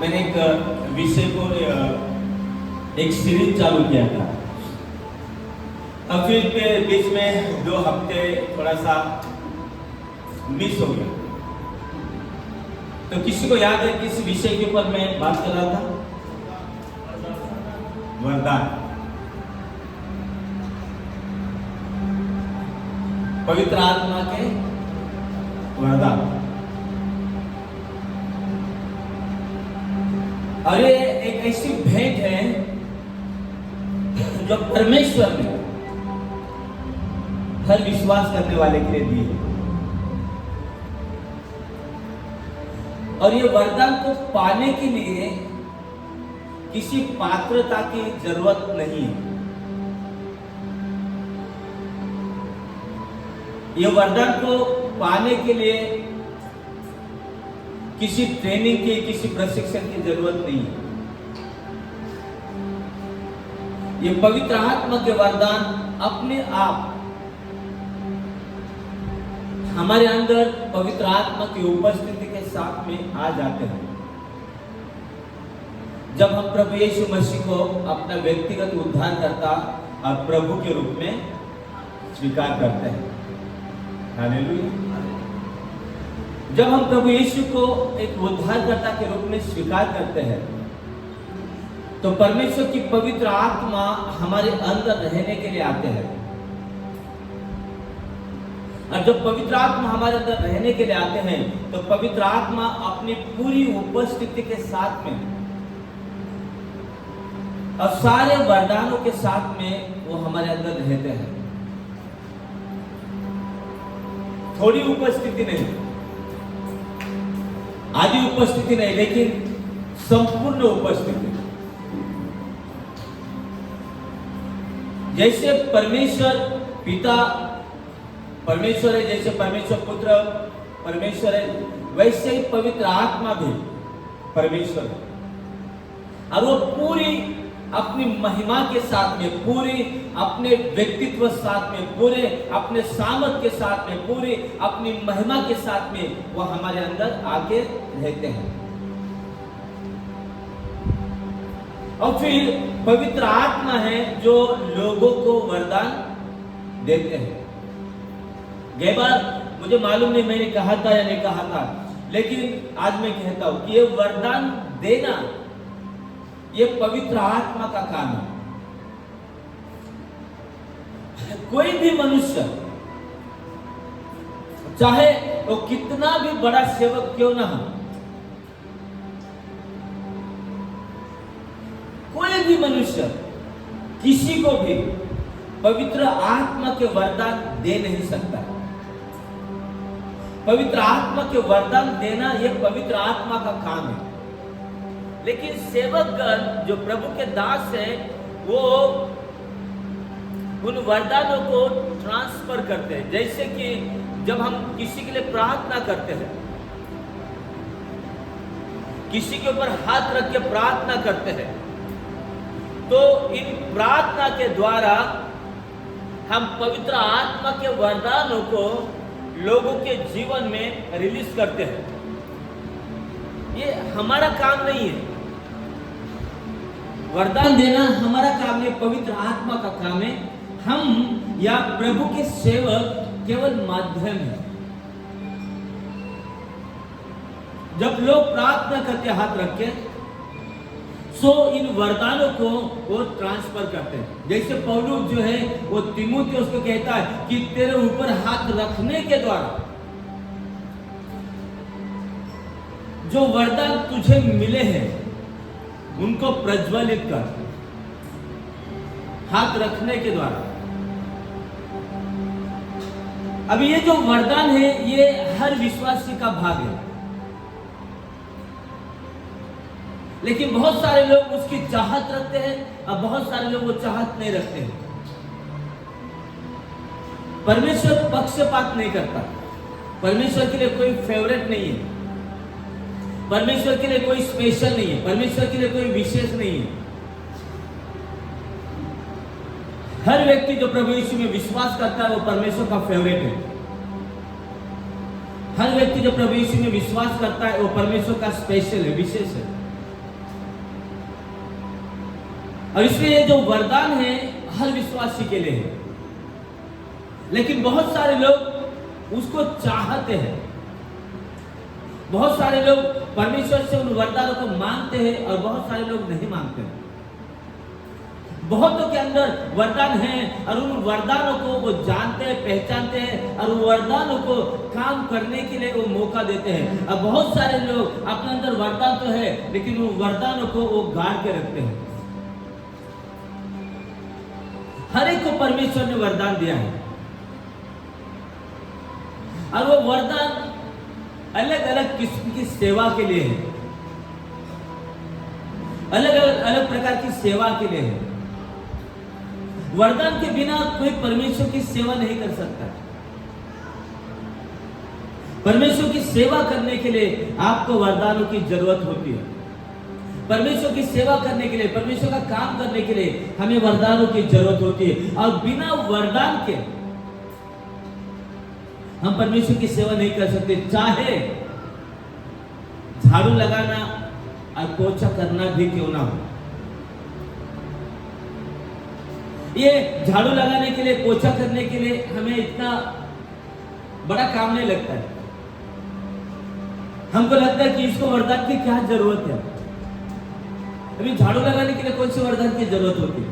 मैंने एक विषय को एक सीरीज चालू किया था। अब फिर के बीच में 2 हफ्ते थोड़ा सा मिस हो गया। तो किसी को याद है किस विषय के ऊपर मैं बात कर रहा था? वरदान। पवित्र आत्मा के वरदान। और ये एक ऐसी भेंट है जो परमेश्वर ने हर विश्वास करने वाले के लिए दी है। और ये वरदान को पाने के लिए किसी पात्रता की जरूरत नहीं है। ये वरदान को पाने के लिए किसी ट्रेनिंग की, किसी प्रशिक्षण की जरूरत नहीं है। ये पवित्र आत्मा के वरदान अपने आप हमारे अंदर पवित्र आत्मा की उपस्थिति के साथ में आ जाते हैं जब हम प्रभु यीशु मसीह को अपना व्यक्तिगत उद्धारकर्ता और प्रभु के रूप में स्वीकार करते हैं। हालेलुया। जब हम प्रभु यीशु को एक उद्धारकर्ता के रूप में स्वीकार करते हैं तो परमेश्वर की पवित्र आत्मा हमारे अंदर रहने के लिए आते हैं। और जब पवित्र आत्मा हमारे अंदर रहने के लिए आते हैं तो पवित्र आत्मा अपनी पूरी उपस्थिति के साथ में और सारे वरदानों के साथ में वो हमारे अंदर रहते हैं। थोड़ी उपस्थिति नहीं, आधी उपस्थिति नहीं, लेकिन संपूर्ण उपस्थिति। जैसे परमेश्वर पिता परमेश्वर है, जैसे परमेश्वर पुत्र परमेश्वर है, वैसे ही पवित्र आत्मा भी परमेश्वर है। और वो पूरी अपनी महिमा के साथ में, पूरी अपने व्यक्तित्व साथ में, पूरे अपने सामर्थ के साथ में, पूरी अपनी महिमा के साथ में वो हमारे अंदर आके रहते हैं। और फिर पवित्र आत्मा है जो लोगों को वरदान देते हैं। कई बार मुझे मालूम नहीं मैंने कहा था या नहीं कहा था, लेकिन आज मैं कहता हूं कि ये वरदान देना ये पवित्र आत्मा का काम है। कोई भी मनुष्य चाहे वो कितना भी बड़ा सेवक क्यों ना हो, कोई भी मनुष्य किसी को भी पवित्र आत्मा के वरदान दे नहीं सकता। पवित्र आत्मा के वरदान देना यह पवित्र आत्मा का काम है। लेकिन सेवकगण जो प्रभु के दास हैं वो उन वरदानों को ट्रांसफर करते हैं। जैसे कि जब हम किसी के लिए प्रार्थना करते हैं, किसी के ऊपर हाथ रख के प्रार्थना करते हैं, तो इन प्रार्थना के द्वारा हम पवित्र आत्मा के वरदानों को लोगों के जीवन में रिलीज करते हैं। ये हमारा काम नहीं है, वरदान देना हमारा काम नहीं, पवित्र आत्मा का काम है। हम या प्रभु के सेवक केवल माध्यम है। जब लोग प्रार्थना करते हाथ रख के, सो इन वरदानों को वो ट्रांसफर करते हैं। जैसे पौलुस जो है वो तीमुथियुस को कहता है कि तेरे ऊपर हाथ रखने के द्वारा जो वरदान तुझे मिले हैं उनको प्रज्वलित कर, हाथ रखने के द्वारा। अब ये जो वरदान है ये हर विश्वासी का भाग है, लेकिन बहुत सारे लोग उसकी चाहत रखते हैं और बहुत सारे लोग वो चाहत नहीं रखते हैं। परमेश्वर पक्षपात नहीं करता। परमेश्वर के लिए कोई फेवरेट नहीं है, परमेश्वर के लिए कोई स्पेशल नहीं है, परमेश्वर के लिए कोई विशेष नहीं है। हर व्यक्ति जो प्रभु यीशु में विश्वास करता है वो परमेश्वर का फेवरेट है। हर व्यक्ति जो प्रभु यीशु में विश्वास करता है वो परमेश्वर का स्पेशल है, विशेष है। और इसलिए ये जो वरदान है हर विश्वासी के लिए है, लेकिन बहुत सारे लोग उसको चाहते हैं। बहुत सारे लोग परमेश्वर से उन वरदानों को मांगते हैं और बहुत सारे लोग नहीं मांगते हैं। बहुतों के अंदर वरदान है और उन वरदानों को वो जानते हैं, पहचानते हैं और उन वरदानों को काम करने के लिए वो मौका देते हैं। और बहुत सारे लोग अपने अंदर वरदान तो है लेकिन उन वरदानों को वो गाड़ के रखते हैं। हर एक को परमेश्वर ने वरदान दिया है और वो वरदान अलग अलग किस्म की सेवा के लिए है, अलग प्रकार की सेवा के लिए है। वरदान के बिना कोई परमेश्वर की सेवा नहीं कर सकता। परमेश्वर की सेवा करने के लिए आपको वरदानों की जरूरत होती है। परमेश्वर की सेवा करने के लिए, परमेश्वर का काम करने के लिए हमें वरदानों की जरूरत होती है और बिना वरदान के हम परमेश्वर की सेवा नहीं कर सकते। चाहे झाड़ू लगाना और पोछा करना भी क्यों ना हो। ये झाड़ू लगाने के लिए, पोछा करने के लिए हमें इतना बड़ा काम नहीं लगता है। हमको लगता है कि इसको वरदान की क्या जरूरत है। अभी झाड़ू लगाने के लिए कौन से वरदान की जरूरत होती है?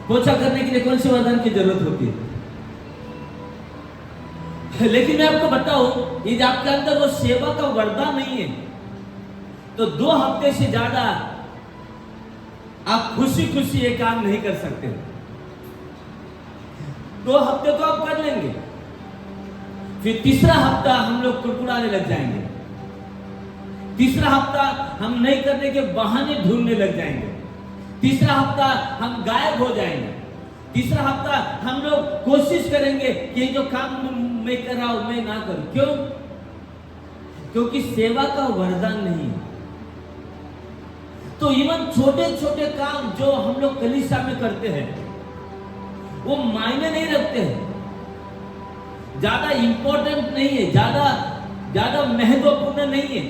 पोछा करने के लिए कौन से वरदान की जरूरत होती है? लेकिन मैं आपको बताऊं, यदि आपके अंदर वो सेवा का वरदान नहीं है तो 2 हफ्ते से ज्यादा आप खुशी खुशी ये काम नहीं कर सकते। 2 हफ्ते तो आप कर लेंगे, फिर तीसरा हफ्ता हम लोग कुड़कुड़ाने लग जाएंगे। तीसरा हफ्ता हम नहीं करने के बहाने ढूंढने लग जाएंगे। तीसरा हफ्ता हम गायब हो जाएंगे। तीसरा हफ्ता हम लोग कोशिश करेंगे कि जो काम मैं कर रहा हूं मैं ना करूं। क्यों? क्योंकि सेवा का वरदान नहीं है। तो इवन छोटे छोटे काम जो हम लोग कलीसिया में करते हैं वो मायने नहीं रखते हैं, ज्यादा इंपॉर्टेंट नहीं है, ज्यादा महत्वपूर्ण नहीं है,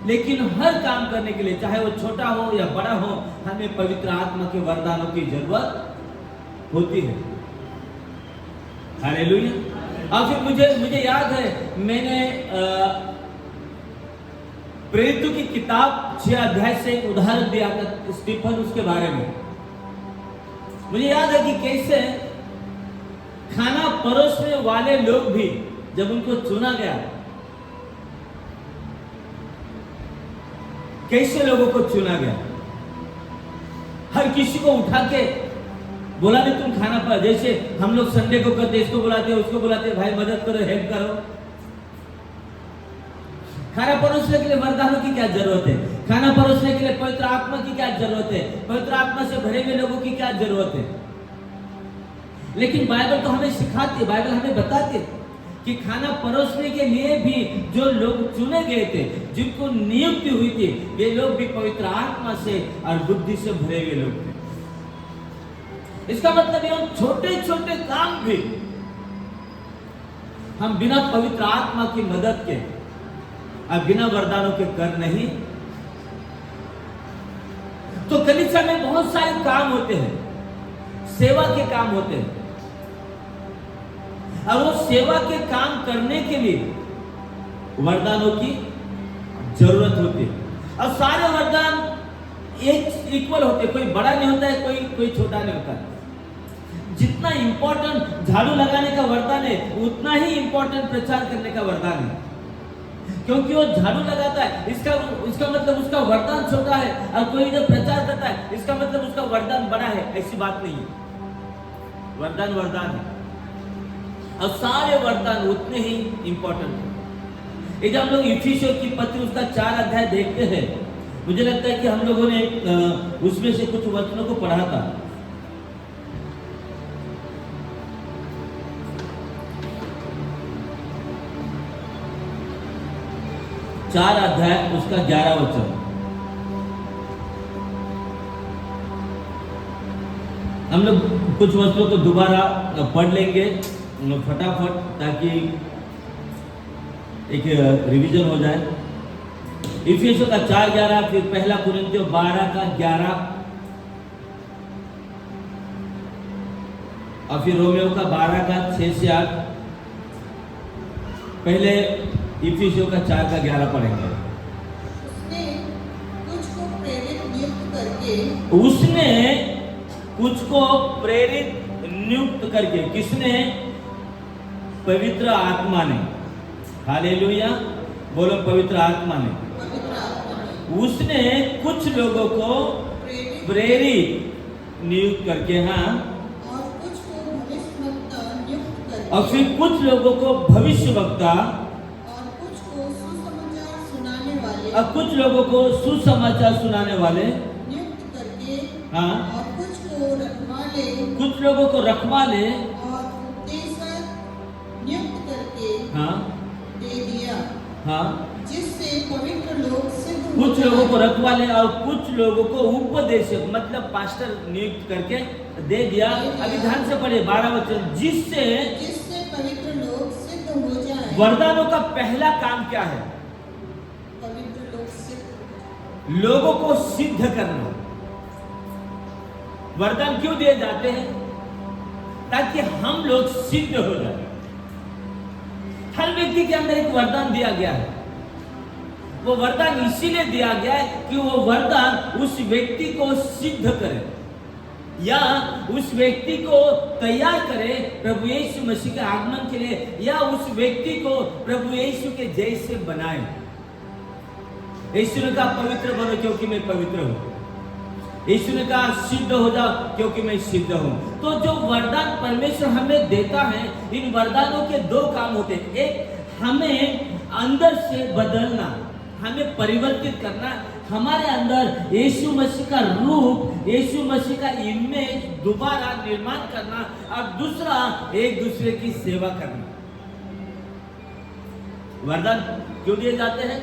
लेकिन हर काम करने के लिए, चाहे वो छोटा हो या बड़ा हो, हमें पवित्र आत्मा के वरदानों की जरूरत होती है। हालेलुया। और फिर मुझे याद है, मैंने प्रेरितों की किताब 6 अध्याय से एक उदाहरण दिया था स्टीफन, उसके बारे में। मुझे याद है कि कैसे खाना परोसने वाले लोग भी जब उनको चुना गया, कैसे लोगों को चुना गया। हर किसी को उठा के बोला नहीं तुम खाना पर, जैसे हम लोग संडे को करते, इसको बुलाते उसको बुलाते, भाई मदद करो, हेल्प करो। खाना परोसने के लिए वरदानों की क्या जरूरत है? खाना परोसने के लिए पवित्र आत्मा की क्या जरूरत है? पवित्र आत्मा से भरे हुए लोगों की क्या जरूरत है? लेकिन बाइबल तो हमें सिखाती है, बाइबल हमें बताती है कि खाना परोसने के लिए भी जो लोग चुने गए थे, जिनको नियुक्ति हुई थी, वे लोग भी पवित्र आत्मा से और बुद्धि से भरे हुए लोग थे। इसका मतलब ये छोटे छोटे काम भी हम बिना पवित्र आत्मा की मदद के और बिना वरदानों के कर नहीं। तो कलीसिया में बहुत सारे काम होते हैं, सेवा के काम होते हैं, और वो सेवा के काम करने के लिए वरदानों की जरूरत होती है। और सारे वरदान एक इक्वल होते हैं, कोई बड़ा नहीं होता है, कोई छोटा नहीं होता है। जितना इंपॉर्टेंट झाड़ू लगाने का वरदान है, उतना ही इंपॉर्टेंट प्रचार करने का वरदान है। क्योंकि वो झाड़ू लगाता है, इसका मतलब उसका वरदान छोटा है, और कोई जब प्रचार करता है इसका मतलब उसका वरदान बड़ा है। ऐसी बात नहीं है। वरदान है, और सारे वरदान उतने ही इंपॉर्टेंट है। ये जब हम लोग इफिसियों की पत्री उसका 4 अध्याय देखते हैं, मुझे लगता है कि हम लोगों ने उसमें से कुछ वचनों को पढ़ा था। चार अध्याय उसका 11 वचन हम लोग कुछ वचनों को दोबारा पढ़ लेंगे फटाफट, ताकि एक रिवीजन हो जाए। इफिसियों का 4:11, फिर 1 कुरिन्थियों 12 का 11, और फिर रोमियो का 12 का 6 से 8, पहले इफिसियों का 4 का 11 पढ़ेंगे। उसने कुछ को प्रेरित नियुक्त करके, किसने? पवित्र आत्मा ने। हालेलुया, बोलो पवित्र आत्मा ने। उसने कुछ लोगों को प्रेरित नियुक्त करके, हाँ, और फिर कुछ लोगों को भविष्यवक्ता, और कुछ लोगों को सुसमाचार सुनाने वाले नियुक्त करके, हाँ, और कुछ लोगों को रखवाले और उपदेशक नियुक्त करके, हाँ, दे दिया, हाँ, जिससे पवित्र लोग सिद्ध हो कुछ जाएं। लोगों को रखवाले और कुछ लोगों को उपदेशक मतलब पास्टर नियुक्त करके दे दिया। अभी ध्यान से पढ़े 12 वचन, जिससे पवित्र लोग सिद्ध हो जाएं। वरदानों का पहला काम क्या है? पवित्र लोग सिद्ध, लोगों को सिद्ध करना। वरदान क्यों दिए जाते हैं? ताकि हम लोग सिद्ध हो जाए। हर व्यक्ति के अंदर एक वरदान दिया गया है। वो वरदान इसीलिए दिया गया है कि वो वरदान उस व्यक्ति को सिद्ध करे या उस व्यक्ति को तैयार करे प्रभु यीशु मसीह के आगमन के लिए, या उस व्यक्ति को प्रभु यीशु के जैसे बनाए। यीशु ने कहा पवित्र बनो क्योंकि मैं पवित्र हूं। यीशु ने कहा सिद्ध हो जाओ क्योंकि मैं सिद्ध हूं। तो जो वरदान परमेश्वर हमें देता है, इन वरदानों के दो काम होते हैं। एक, हमें अंदर से बदलना, हमें परिवर्तित करना, हमारे अंदर यीशु मसीह का रूप, यीशु मसीह का इमेज दोबारा निर्माण करना, और दूसरा एक दूसरे की सेवा करना। वरदान क्यों दिए जाते हैं?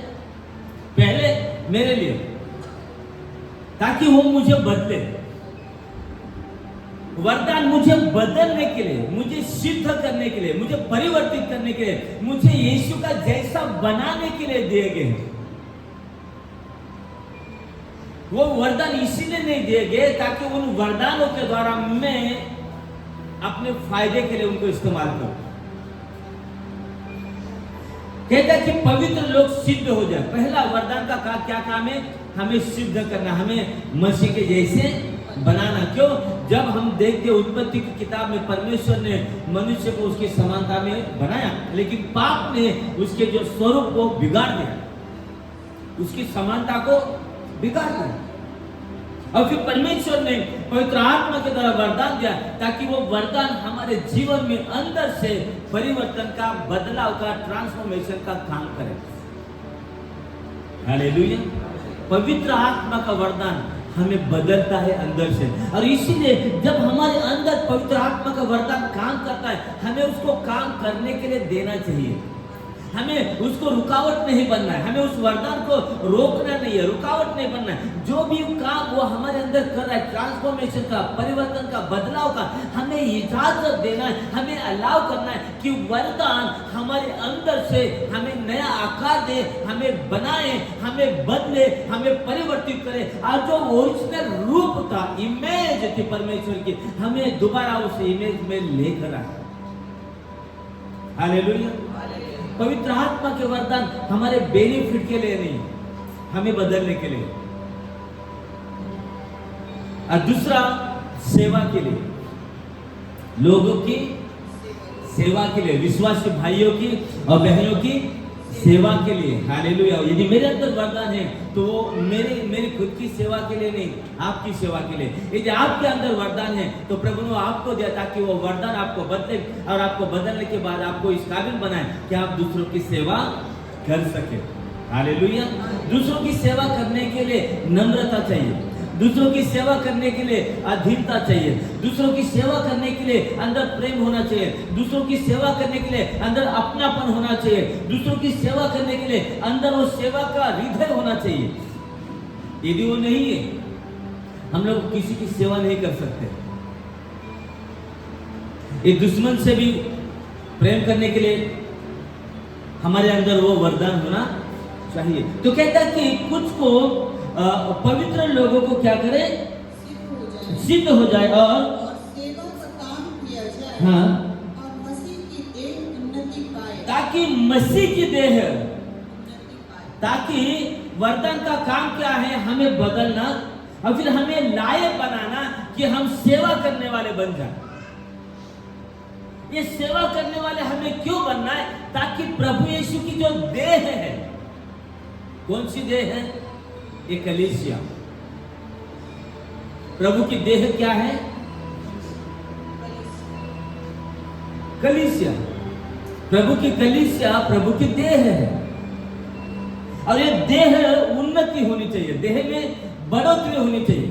पहले मेरे लिए, ताकि वो मुझे बदले। वरदान मुझे बदलने के लिए, मुझे सिद्ध करने के लिए, मुझे परिवर्तित करने के लिए, मुझे यीशु का जैसा बनाने के लिए दिए गए हैं। वो वरदान इसीलिए नहीं दिए गए ताकि उन वरदानों के द्वारा मैं अपने फायदे के लिए उनको इस्तेमाल करूं। कहता है कि पवित्र लोग सिद्ध हो जाए। पहला वरदान का क्या काम है? हमें सिद्ध करना, हमें मसीह के जैसे बनाना। क्यों? जब हम देखते उत्पत्ति की किताब में परमेश्वर ने मनुष्य को उसकी समानता में बनाया, लेकिन पाप ने उसके जो स्वरूप को बिगाड़ दिया, उसकी समानता को बिगाड़ दिया। और फिर परमेश्वर ने पवित्र आत्मा के द्वारा वरदान दिया ताकि वो वरदान हमारे जीवन में अंदर से परिवर्तन का, बदलाव का, ट्रांसफॉर्मेशन का काम करे। हालेलुया। पवित्र आत्मा का वरदान हमें बदलता है अंदर से, और इसीलिए जब हमारे अंदर पवित्र आत्मा का वरदान काम करता है, हमें उसको काम करने के लिए देना चाहिए। हमें उसको रुकावट नहीं बनना है, हमें उस वरदान को रोकना नहीं है, रुकावट नहीं बनना है। जो भी काम वो हमारे अंदर कर रहा है, ट्रांसफॉर्मेशन का, परिवर्तन का, बदलाव का, हमें इजाजत देना है, हमें अलाउ करना है कि वरदान हमारे अंदर से हमें नया आकार दे, हमें बनाए, हमें बदले, हमें परिवर्तित करे, और जो ओरिजिनल रूप था, इमेज थी परमेश्वर की, हमें दोबारा उस इमेज में लेकर आए। हालेलुया। पवित्र आत्मा के वरदान हमारे बेनिफिट के लिए नहीं, हमें बदलने के लिए। और दूसरा, सेवा के लिए, लोगों की सेवा के लिए, विश्वासी भाइयों की और बहनों की सेवा के लिए। हालेलुया। यदि मेरे अंदर वरदान है तो वो मेरी खुद की सेवा के लिए नहीं, आपकी सेवा के लिए। यदि आपके अंदर वरदान है तो प्रभु ने आपको दिया ताकि वो वरदान आपको बदले, और आपको बदलने के बाद आपको इस काबिल बनाए कि आप दूसरों की सेवा कर सके। हालेलुया। दूसरों की सेवा करने के लिए नम्रता चाहिए, दूसरों की सेवा करने के लिए अधीरता चाहिए, दूसरों की सेवा करने के लिए अंदर प्रेम होना चाहिए, दूसरों की सेवा करने के लिए अंदर अपनापन होना चाहिए, दूसरों की सेवा करने के लिए अंदर वो सेवा का हृदय होना चाहिए। यदि वो नहीं है, हम लोग किसी की सेवा नहीं कर सकते। एक दुश्मन से भी प्रेम करने के लिए हमारे अंदर वो वरदान होना चाहिए। तो कहता है कि कुछ को पवित्र लोगों को क्या करे? सिद्ध हो जाए और सेवा का काम किया जाए हाँ, और मसीह की देह उन्नति पाए। ताकि मसीह की देह, उन्नति पाए। ताकि वरदान का काम क्या है, हमें बदलना और फिर हमें लायक बनाना कि हम सेवा करने वाले बन जाए। ये सेवा करने वाले हमें क्यों बनना है? ताकि प्रभु यीशु की जो देह है, कौन सी देह है? ये कलीसिया। प्रभु की देह क्या है? कलीसिया। प्रभु की कलीसिया प्रभु की देह है। और ये देह उन्नति होनी चाहिए, देह में बढ़ोतरी होनी चाहिए,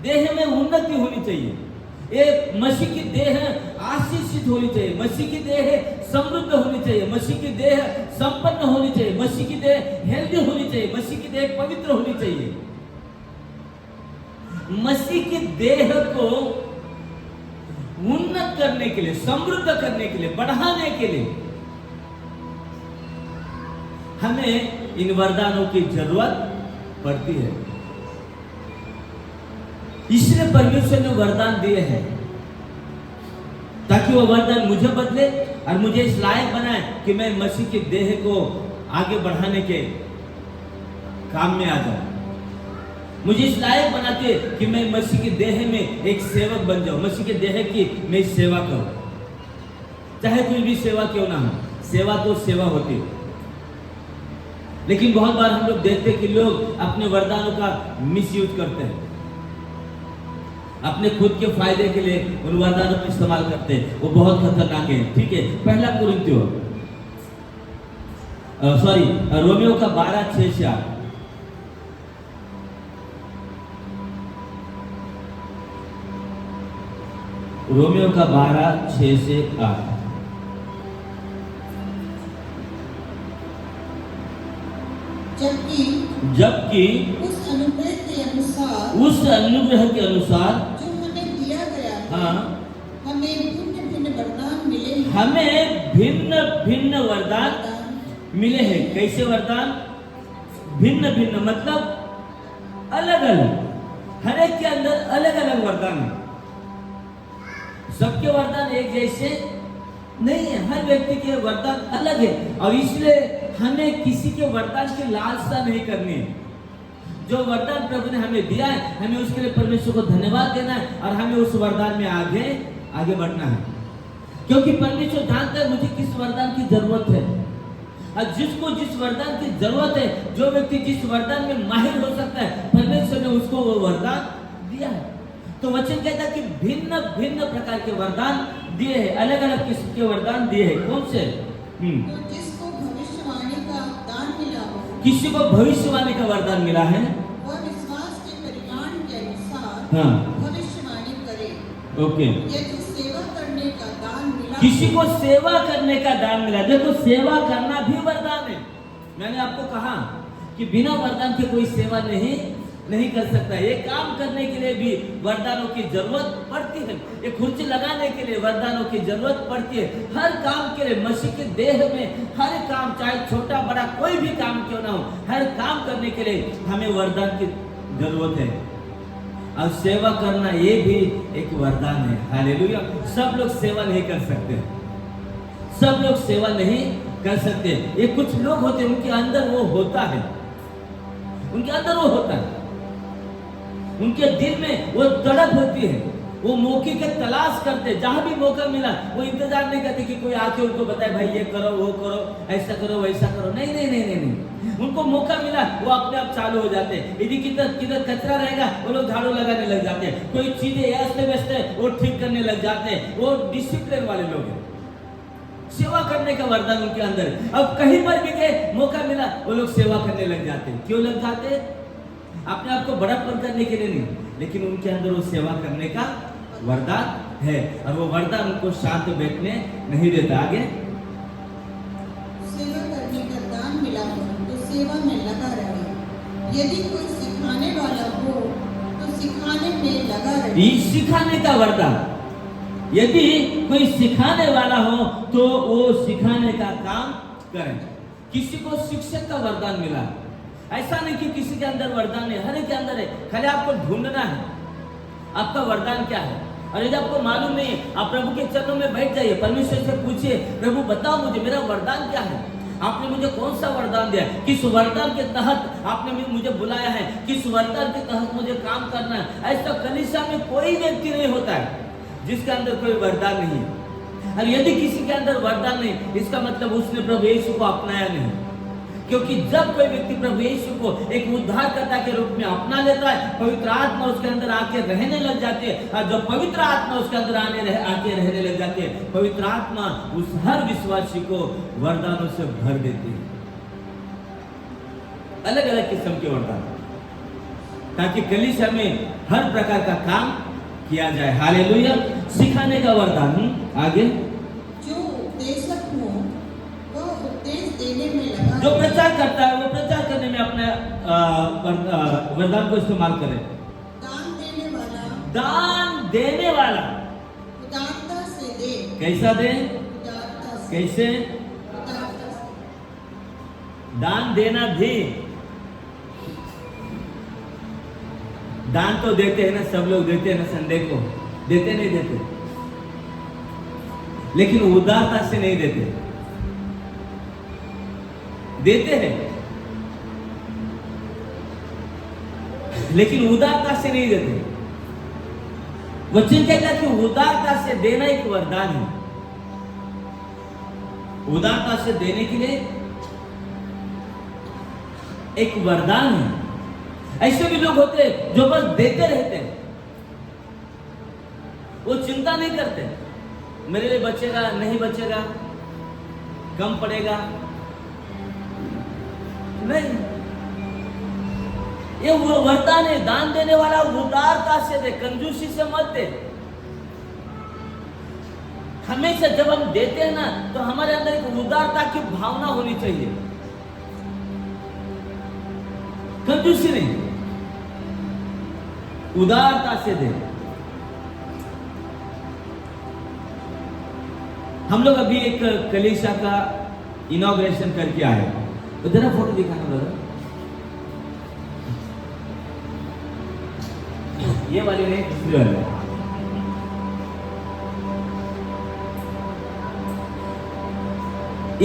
देह में उन्नति होनी चाहिए। ये मसीह की देह आशीषित होनी चाहिए, मसीह की देह समृद्ध होनी चाहिए, मसीह की देह संपन्न होनी चाहिए, मसीह की देह हेल्दी होनी चाहिए, मसीह की देह पवित्र होनी चाहिए। मसीह की देह को उन्नत करने के लिए, समृद्ध करने के लिए, बढ़ाने के लिए हमें इन वरदानों की जरूरत पड़ती है। इसलिए परमेश्वर ने वरदान दिए हैं ताकि वो वरदान मुझे बदले और मुझे इस लायक बनाए कि मैं मसीह की देह को आगे बढ़ाने के काम में आ जाऊं। मुझे इस लायक बनाते कि मैं मसीह की देह में एक सेवक बन जाऊं, मसीह की देह की मैं सेवा करूं। चाहे कोई भी सेवा क्यों ना हो, सेवा तो सेवा होती है। लेकिन बहुत बार हम लोग देखते हैं कि लोग अपने वरदानों का मिसयूज करते हैं, अपने खुद के फायदे के लिए उन वरदानों का इस्तेमाल करते हैं। वो बहुत खतरनाक है। ठीक है, पहला कुरिन्थियों रोमियो का 12:6 से 8। रोमियो का 12:6 से 8। जबकि उस अनुग्रह के अनुसार जो हमें दिया गया है, हाँ, हमें भिन्न भिन्न वरदान मिले हैं। हमें भिन्न भिन्न वरदान मिले हैं। कैसे वरदान? भिन्न भिन्न मतलब अलग अलग, हर एक के अंदर अलग अलग वरदान है। सबके वरदान एक जैसे नहीं है, हर व्यक्ति के वरदान अलग है। और इसलिए हमें किसी के वरदान की लालसा नहीं करनी है। जो वरदान प्रभु ने हमें दिया है, हमें उसके लिए परमेश्वर को धन्यवाद देना है और हमें उस वरदान में आगे बढ़ना है। क्योंकि परमेश्वर जानता है मुझे किस वरदान की जरूरत है, और जिसको जिस वरदान की जरूरत है, जो व्यक्ति जिस वरदान में माहिर हो सकता है, परमेश्वर ने उसको वो वरदान दिया है। तो वचन कहता है कि भिन्न भिन्न प्रकार के वरदान दिए हैं, अलग अलग किस्म के वरदान दिए हैं। कौन से? तो जिसको भविष्यवाणी का दान मिला हो, किसी को भविष्यवाणी का वरदान मिला है, वह विश्वास के परिमाण के अनुसार हाँ, भविष्यवाणी करे। ओके। यदि सेवा करने का दान मिला, किसी को सेवा करने का दान मिला। देखो, सेवा करना भी वरदान है। मैंने आपको कहा कि बिना वरदान के कोई सेवा नहीं कर सकता। ये काम करने के लिए भी वरदानों की जरूरत पड़ती है, ये कुर्सी लगाने के लिए वरदानों की जरूरत पड़ती है। हर काम के लिए मसीह के देह में हर काम, चाहे छोटा बड़ा कोई भी काम क्यों ना हो, हर काम करने के लिए हमें वरदान की जरूरत है। और सेवा करना ये भी एक वरदान है। हालेलुया। सब लोग सेवा नहीं कर सकते, सब लोग सेवा नहीं कर सकते। ये कुछ लोग होते हैं, उनके अंदर वो होता है, उनके अंदर वो होता है, उनके दिल में वो तड़प होती है, वो मौके के तलाश करते, जहां भी मौका मिला वो इंतजार नहीं करते कि कोई आके उनको बताए भाई ये करो वो करो, ऐसा करो वैसा करो। नहीं नहीं नहीं नहीं नहीं, उनको मौका मिला वो अपने आप चालू हो जाते हैं। यदि किधर कचरा रहेगा वो लोग झाड़ू लगाने लग जाते हैं, कोई चीजें ऐसे वैसे वो ठीक करने लग जाते हैं। वो डिसिप्लिन वाले लोग हैं, सेवा करने का वरदान उनके अंदर है। अब कहीं पर भी गए, मौका मिला वो लोग सेवा करने लग जाते हैं। क्यों लग जाते हैं? अपने आप को बड़प्पन करने के लिए नहीं, लेकिन उनके अंदर वो सेवा करने का वरदान है और वो वरदान उनको शांत बैठने नहीं देता। आगे, सेवा करने का दान मिला हो तो सेवा में लगा रहे। यदि कोई सिखाने वाला हो तो सिखाने में लगा रहे। सिखाने का वरदान, यदि कोई सिखाने वाला हो तो वो सिखाने का काम करें। किसी को शिक्षक का वरदान मिला, ऐसा नहीं कि किसी के अंदर वरदान है, हर एक के अंदर है, खाली आपको ढूंढना है आपका वरदान क्या है। और यदि आपको मालूम नहीं है, आप प्रभु के चरणों में बैठ जाइए, परमेश्वर से पूछिए, प्रभु बताओ मुझे मेरा वरदान क्या है, आपने मुझे कौन सा वरदान दिया, किस वरदान के तहत आपने मुझे बुलाया है, किस वरदान के तहत मुझे काम करना है। ऐसा कलीसिया में कोई व्यक्ति नहीं होता है जिसके अंदर कोई वरदान नहीं है। और यदि किसी के अंदर वरदान नहीं, इसका मतलब उसने प्रभु यीशु को अपनाया नहीं। क्योंकि जब कोई व्यक्ति प्रभु यीशु को एक उद्धारकर्ता के रूप में अपना लेता है, पवित्र आत्मा उसके अंदर आके रहने लग जाती है, और जब पवित्र आत्मा उसके अंदर आके रहने लग जाती है, पवित्र आत्मा उस हर विश्वासी को वरदानों से भर देती है, अलग अलग किस्म के वरदान, ताकि कलीसिया में हर प्रकार का काम किया जाए। हालेलुया। सिखाने का वरदान। आगे, जो उपदेशक हो वह उपदेश देने में लगा जो प्रचार करता है वो प्रचार करने में अपने वरदान को इस्तेमाल करे। दान देने वाला उदारता से दे। कैसा दे? उदारता से। कैसे? उदारता से। दान देना भी, दान तो देते हैं ना, सब लोग देते हैं ना, संडे को देते नहीं देते, लेकिन उदारता से नहीं देते। देते हैं लेकिन उदारता से नहीं देते। वचन कहता है कि उदारता से देना एक वरदान है। उदारता से देने के लिए एक वरदान है। ऐसे भी लोग होते हैं जो बस देते रहते हैं, वो चिंता नहीं करते मेरे लिए बचेगा नहीं बचेगा, कम पड़ेगा, नहीं। ये वो वरदान है, दान देने वाला उदारता से दे, कंजूसी से मत दे। हमेशा जब हम देते हैं ना, तो हमारे अंदर एक उदारता की भावना होनी चाहिए, कंजूसी नहीं, उदारता से दे। हम लोग अभी एक कलीसिया का इनॉग्रेशन करके आए, तो जरा फोटो दिखाना ब्रदर, ये वाली नहीं, दूसरी वाली।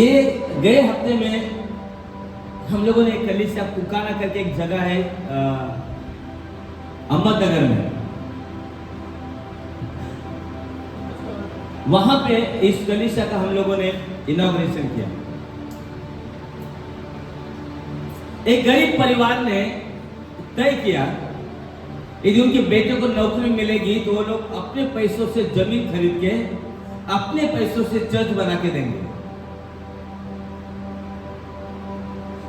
ये गए हफ्ते में हम लोगों ने एक कलीसिया कुकाना करके एक जगह है अहमदनगर में, वहां पे इस कलीसिया का हम लोगों ने इनॉग्रेशन किया। एक गरीब परिवार ने तय किया यदि उनके बेटे को नौकरी मिलेगी तो वो लोग अपने पैसों से जमीन खरीद के अपने पैसों से चर्च बना के देंगे।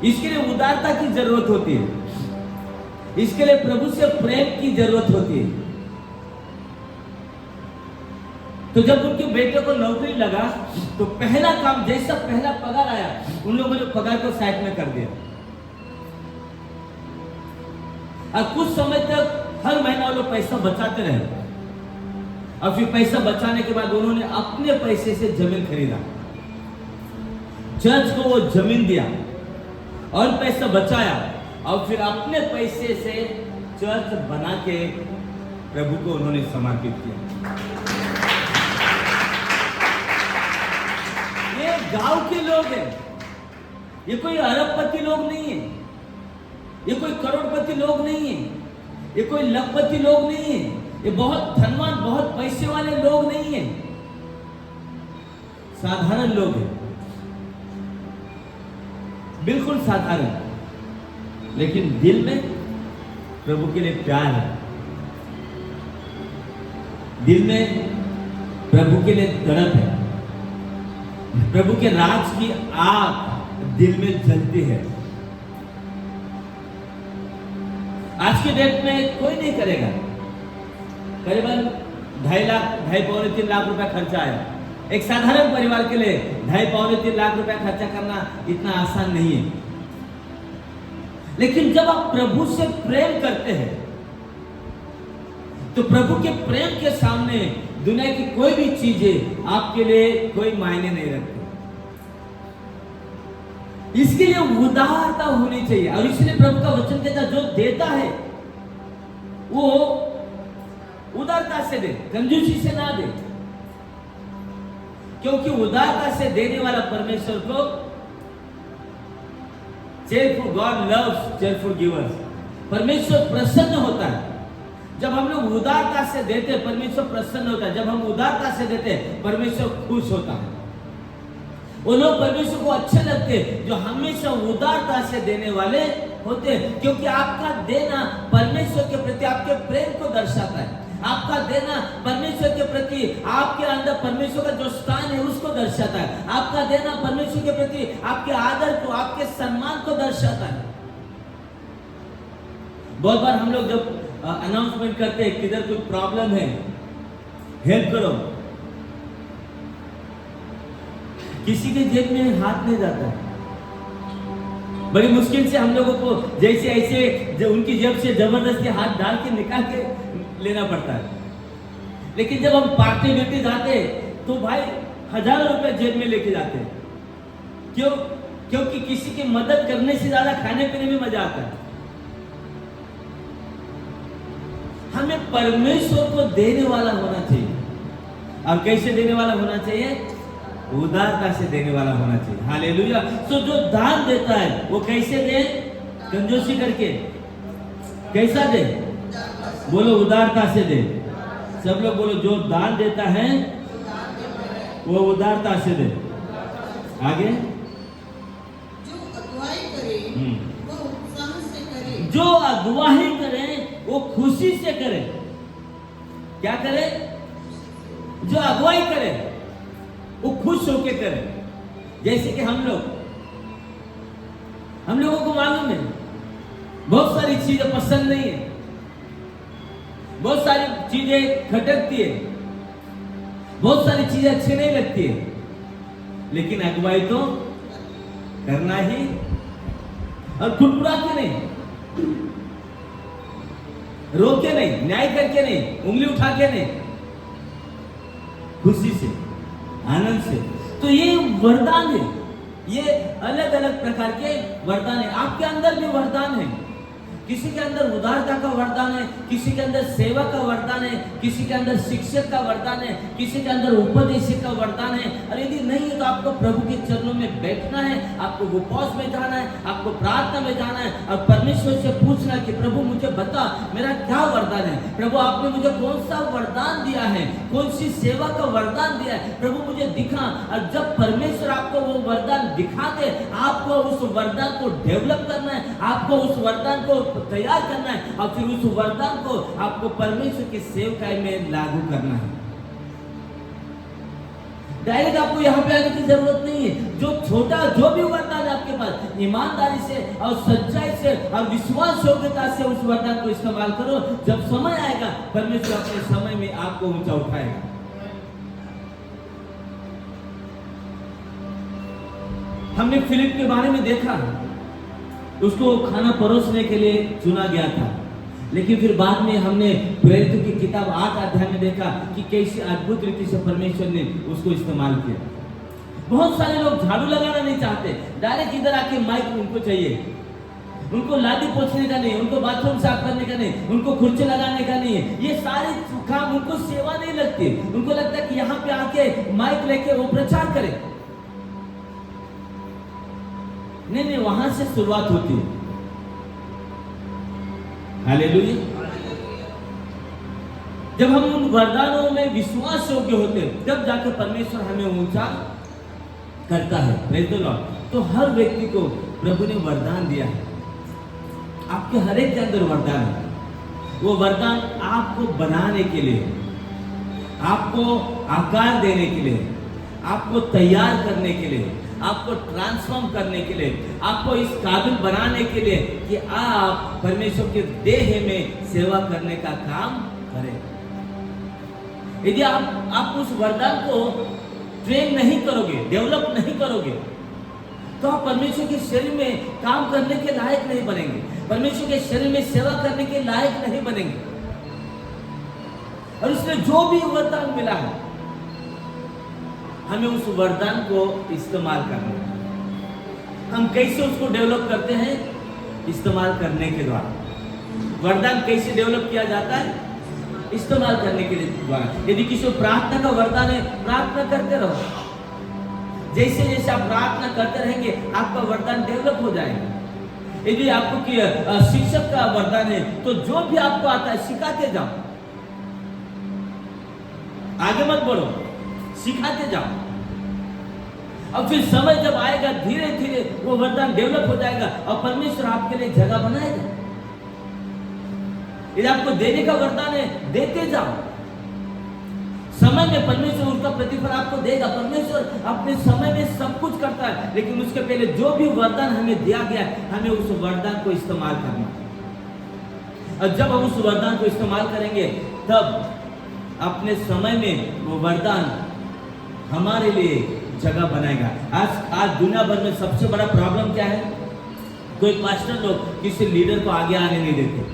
इसके लिए उदारता की जरूरत होती है, इसके लिए प्रभु से प्रेम की जरूरत होती है। तो जब उनके बेटे को नौकरी लगा तो पहला काम, जैसा पहला पगार आया, उन लोगों ने पगार को साइड में कर दिया और कुछ समय तक हर महीना वो लोग पैसा बचाते रहे। और फिर पैसा बचाने के बाद उन्होंने अपने पैसे से जमीन खरीदा, चर्च को वो जमीन दिया और पैसा बचाया और फिर अपने पैसे से चर्च बना के प्रभु को उन्होंने समर्पित किया। ये गांव के लोग हैं, ये कोई अरबपति लोग नहीं है, ये कोई करोड़पति लोग नहीं है, ये कोई लखपति लोग नहीं है, ये बहुत धनवान बहुत पैसे वाले लोग नहीं है, साधारण लोग हैं, बिल्कुल साधारण, लेकिन दिल में प्रभु के लिए प्यार है, दिल में प्रभु के लिए तड़प है, प्रभु के राज की आग दिल में जलती है। आज के डेट में कोई नहीं करेगा। करीबन 2.5 लाख 2.5-3 लाख रुपया खर्चा है। एक साधारण परिवार के लिए 2.5-3 लाख रुपया खर्चा करना इतना आसान नहीं है। लेकिन जब आप प्रभु से प्रेम करते हैं तो प्रभु के प्रेम के सामने दुनिया की कोई भी चीजें आपके लिए कोई मायने नहीं रखती। इसके लिए उदारता होनी चाहिए और इसलिए प्रभु का वचन कहता है जो देता है वो उदारता से दे, कंजूसी से ना दे, क्योंकि उदारता से देने वाला परमेश्वर को cheerful God loves cheerful givers। परमेश्वर प्रसन्न होता है जब हम लोग उदारता से देते हैं, परमेश्वर प्रसन्न होता है। जब हम उदारता से देते हैं, परमेश्वर खुश होता है। वो लोग परमेश्वर को अच्छे लगते हैं जो हमेशा उदारता से देने वाले होते हैं, क्योंकि आपका देना परमेश्वर के प्रति आपके प्रेम को दर्शाता है। आपका देना परमेश्वर के प्रति आपके अंदर परमेश्वर का जो स्थान है उसको दर्शाता है। आपका देना परमेश्वर के प्रति आपके आदर को, आपके सम्मान को दर्शाता है। बहुत बार हम लोग जब अनाउंसमेंट करते हैं किधर कोई प्रॉब्लम है, हेल्प करो, किसी के जेब में हाथ नहीं जाता है। बड़ी मुश्किल से हम लोगों को जैसे ऐसे उनकी जेब से जबरदस्ती हाथ डाल के निकाल के लेना पड़ता है। लेकिन जब हम पार्टी बेटी जाते तो भाई हजारों रुपए जेब में लेके जाते हैं। क्यों? क्योंकि किसी की मदद करने से ज्यादा खाने पीने में मजा आता है। हमें परमेश्वर को देने वाला होना चाहिए। और कैसे देने वाला होना चाहिए? उदारता से देने वाला होना चाहिए। हालेलुया। तो जो दान देता है वो कैसे दे? कंजूसी करके। कैसा दे? बोलो उदारता से दे। सब लोग बोलो, जो दान देता है वो उदारता से दे। आगे, जो अगुवाई करे वो उत्साह से करे। जो अगुवाई करे वो खुशी से करे। क्या करे? जो अगुवाई करे वो खुश होके करे। जैसे कि हम लोगों को मालूम है बहुत सारी चीजें पसंद नहीं है, बहुत सारी चीजें खटकती है, बहुत सारी चीजें अच्छी नहीं लगती है, लेकिन अगुवाई तो करना ही। और कुड़कुड़ा के नहीं, रोके नहीं, न्याय करके नहीं, उंगली उठा के नहीं, खुशी से, आनंद से। तो ये वरदान है, ये अलग अलग प्रकार के वरदान है। आपके अंदर भी वरदान है। किसी के अंदर उदारता का वरदान है, किसी के अंदर सेवा का वरदान है, किसी के अंदर शिक्षक का वरदान है, किसी के अंदर उपदेशक का वरदान है। और यदि नहीं है तो आपको प्रभु के चरणों में बैठना है, आपको उपवास में जाना है, आपको प्रार्थना में जाना है और परमेश्वर से पूछना कि प्रभु मुझे बता मेरा क्या वरदान है। प्रभु आपने मुझे कौन सा वरदान दिया है, कौन सी सेवा का वरदान दिया है, प्रभु मुझे दिखा। और जब परमेश्वर आपको वो वरदान दिखा दे, आपको उस वरदान को डेवलप करना है, आपको उस वरदान को तैयार करना है और फिर उस वरदान को आपको परमेश्वर की सेवकाई में लागू करना है। डायरेक्ट आपको यहाँ पे आने की जरूरत नहीं है। जो छोटा जो भी वरदान है आपके पास, ईमानदारी से और सच्चाई से और विश्वास योग्यता से उस वरदान को इस्तेमाल करो। जब समय आएगा परमेश्वर अपने समय में आपको ऊंचा उठाएगा। हमने फिलिप के बारे में देखा, उसको खाना परोसने के लिए चुना गया था, लेकिन फिर बाद में हमने प्रेरितों की किताब 8 अध्याय में देखा कि कैसे अद्भुत रीति से परमेश्वर ने उसको इस्तेमाल किया। बहुत सारे लोग झाड़ू लगाना नहीं चाहते, डायरेक्ट इधर आके माइक उनको चाहिए। उनको लादी पोंछने का नहीं, उनको बाथरूम साफ करने का नहीं, उनको कुर्सी लगाने का नहीं है। ये सारे काम उनको सेवा नहीं लगती। उनको लगता है कि यहाँ पे आके माइक लेके वो प्रचार करे। नहीं, वहां से शुरुआत होती है। हालेलुया। जब हम उन वरदानों में विश्वास योग्य होते हैं, तब जाकर परमेश्वर हमें ऊंचा करता है। Praise the Lord. तो हर व्यक्ति को प्रभु ने वरदान दिया है। आपके हर एक के अंदर वरदान है। वो वरदान आपको बनाने के लिए, आपको आकार देने के लिए, आपको तैयार करने के लिए, आपको ट्रांसफॉर्म करने के लिए, आपको इस काबिल बनाने के लिए कि आप परमेश्वर के देह में सेवा करने का काम करें। यदि आप उस वरदान को ट्रेन नहीं करोगे, डेवलप नहीं करोगे, तो आप परमेश्वर के शरीर में काम करने के लायक नहीं बनेंगे, परमेश्वर के शरीर में सेवा करने के लायक नहीं बनेंगे। और इसलिए जो भी वरदान मिला है, हमें उस वरदान को इस्तेमाल करना है। हम कैसे उसको डेवलप करते हैं? इस्तेमाल करने के द्वारा। वरदान कैसे डेवलप किया जाता है? इस्तेमाल करने के लिए द्वारा। यदि किसी को प्रार्थना का वरदान है, प्रार्थना करते रहो। जैसे जैसे आप प्रार्थना करते रहेंगे आपका वरदान डेवलप हो जाएगा। यदि आपको शिक्षक का वरदान है तो जो भी आपको आता है सिखाते जाओ, आगे मत बढ़ो, सिखाते जाओ। और फिर समय जब आएगा धीरे धीरे वो वरदान डेवलप हो जाएगा और परमेश्वर आपके लिए जगह बनाएगा। यदि आपको देने का वरदान है देते जाओ, समय में परमेश्वर उसका प्रतिफल आपको देगा। परमेश्वर अपने समय में सब कुछ करता है, लेकिन उसके पहले जो भी वरदान हमें दिया गया है हमें उस वरदान को इस्तेमाल करना है। और जब हम उस वरदान को इस्तेमाल करेंगे तब अपने समय में वो वरदान हमारे लिए जगह बनाएगा। आज दुनिया भर में सबसे बड़ा प्रॉब्लम क्या है? कोई पास्टर लोग किसी लीडर को आगे आने नहीं देते।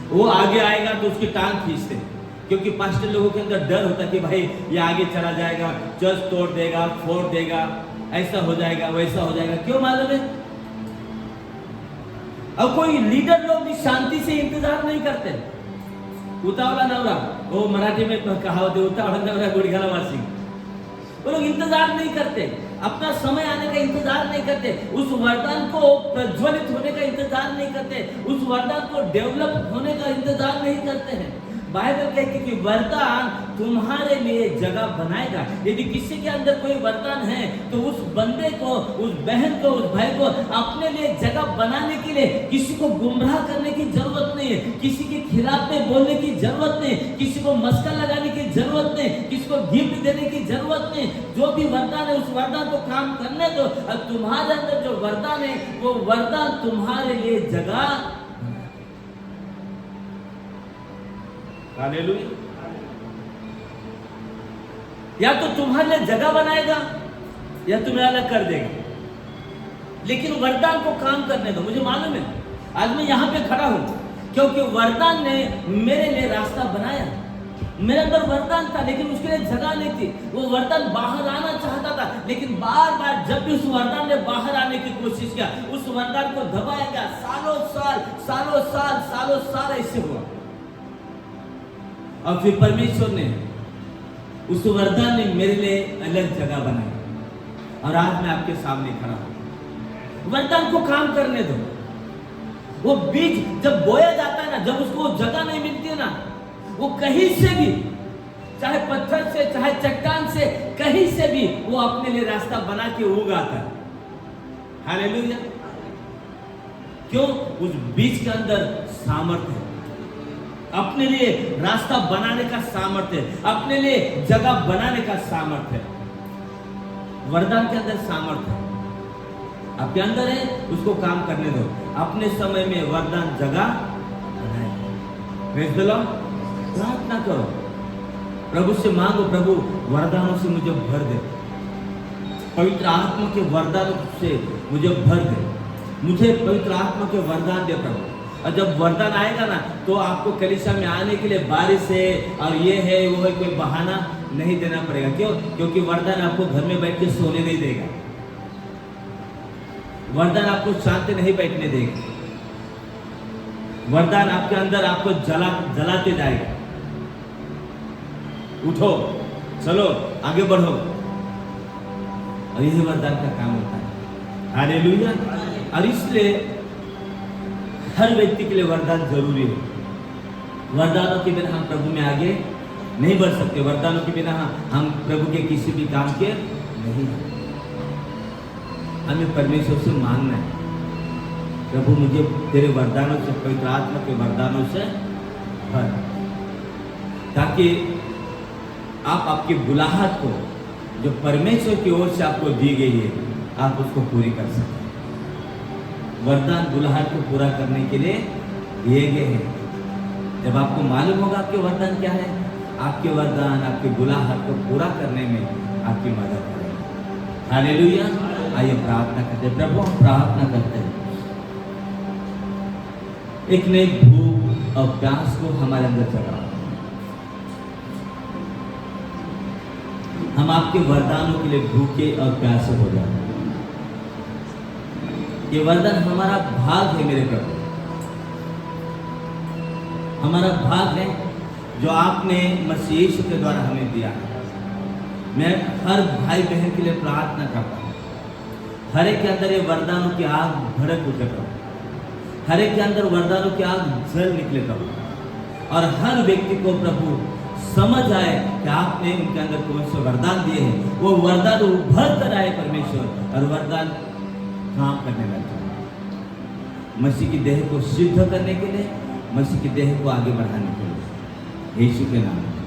वो आगे आएगा तो उसकी टांग खींचते, क्योंकि पास्टर लोगों के अंदर डर होता है कि भाई ये आगे चला जाएगा, चर्च तोड़ देगा, फोड़ देगा, ऐसा हो जाएगा, वैसा हो जाएगा। क्यों मालूम है? अब कोई लीडर लोग भी शांति से इंतजार नहीं करते। उतावला नवरा, वो मराठी में कहावत है, उतावला नवरा गुड़घाला वासी। वो लोग इंतजार नहीं करते, अपना समय आने का इंतजार नहीं करते, उस वरदान को प्रज्वलित होने का इंतजार नहीं करते, उस वरदान को डेवलप होने का इंतजार नहीं करते हैं। बाइबल कहती है कि वरदान तुम्हारे लिए जगह बनाएगा। यदि किसी के अंदर कोई वरदान है तो उस बंदे को, उस बहन को, उस भाई को अपने लिए जगह बनाने के लिए किसी को गुमराह करने की जरूरत नहीं है, किसी के खिलाफ में बोलने की जरूरत नहीं, किसी को मस्का लगाने की जरूरत नहीं, किसी को गिफ्ट देने की जरूरत नहीं। जो भी वरदान है उस वरदान को काम करने दो, और तुम्हारे अंदर जो वरदान है वो वरदान तुम्हारे लिए जगह। हालेलुया। या तो तुम्हारे लिए जगह बनाएगा या तुम्हें अलग कर देगा, लेकिन वरदान को काम करने दो। मुझे मालूम है आज मैं यहाँ पे खड़ा हूँ क्योंकि वरदान ने मेरे लिए रास्ता बनाया। मेरे अंदर वरदान था लेकिन उसके लिए जगह नहीं थी। वो वरदान बाहर आना चाहता था, लेकिन बार बार जब भी उस वरदान ने बाहर आने की कोशिश किया उस वरदान को दबाया गया। सालों साल ऐसे हुआ, और फिर परमेश्वर ने उस वरदान ने मेरे लिए अलग जगह बनाई और आज मैं आपके सामने खड़ा हूं। वरदान को काम करने दो। वो बीज जब बोया जाता है ना, जब उसको जगह नहीं मिलती है ना, वो कहीं से भी, चाहे पत्थर से, चाहे चट्टान से, कहीं से भी वो अपने लिए रास्ता बना के उगाता है। हालेलुया। क्यों? उस बीज के अंदर सामर्थ्य है, अपने लिए रास्ता बनाने का सामर्थ्य है, अपने लिए जगह बनाने का सामर्थ्य है। वरदान के अंदर सामर्थ्य है, आपके अंदर है, उसको काम करने दो। अपने समय में वरदान जगह बनाए। Praise the Lord. प्रार्थना करो, प्रभु से मांगो, प्रभु वरदानों से मुझे भर दे, पवित्र आत्मा के वरदानों से मुझे भर दे, मुझे पवित्र आत्मा के वरदान दे प्रभु। और जब वरदान आएगा ना तो आपको कलीसिया में आने के लिए बारिश है और ये है वो है कोई बहाना नहीं देना पड़ेगा। क्यों? क्योंकि वरदान आपको घर में बैठ के सोने नहीं देगा, वरदान आपको शांति नहीं बैठने देगा, वरदान आपके अंदर आपको जलाते जाएगा। उठो, चलो, आगे बढ़ो, और यही वरदान का काम होता है। हालेलुया। और इसलिए हर व्यक्ति के लिए वरदान जरूरी है। वरदानों के बिना हम प्रभु में आगे नहीं बढ़ सकते, वरदानों के बिना हम प्रभु के किसी भी काम के नहीं हैं। हमें परमेश्वर से मांगना है, प्रभु मुझे तेरे वरदानों से, पवित्र आत्मा के वरदानों से भर, ताकि आप आपकी बुलाहट को जो परमेश्वर की ओर से आपको दी गई है आप उसको पूरी कर सकें। वरदान बुलाहट को पूरा करने के लिए दिए गए हैं। जब आपको मालूम होगा आपके वरदान क्या है, आपके वरदान आपके बुलाहट को पूरा करने में आपकी मदद करेंगे। हालेलुया। आइए प्रार्थना करते हैं। प्रभु हम प्रार्थना करते हैं, एक नई भूख और प्यास को हमारे अंदर जगाओ। हम आपके वरदानों के लिए भूखे और प्यासे हो जाए। ये वरदान हमारा भाग है मेरे प्रभु, हमारा भाग है जो आपने मसीह यीशु के द्वारा हमें दिया है। मैं हर भाई बहन के लिए प्रार्थना करता हूँ, हर एक के अंदर ये वरदानों की आग भड़क उठे प्रभु, हर एक के अंदर वरदानों की आग जल निकले प्रभु, और हर व्यक्ति को प्रभु समझ आए कि आपने उनके अंदर कौन से वरदान दिए हैं, वो वरदान उभर कर आए परमेश्वर, और वरदान काम करने लग जाए मसीह की देह को सिद्ध करने के लिए, मसीह की देह को आगे बढ़ाने के लिए, यीशु के नाम में।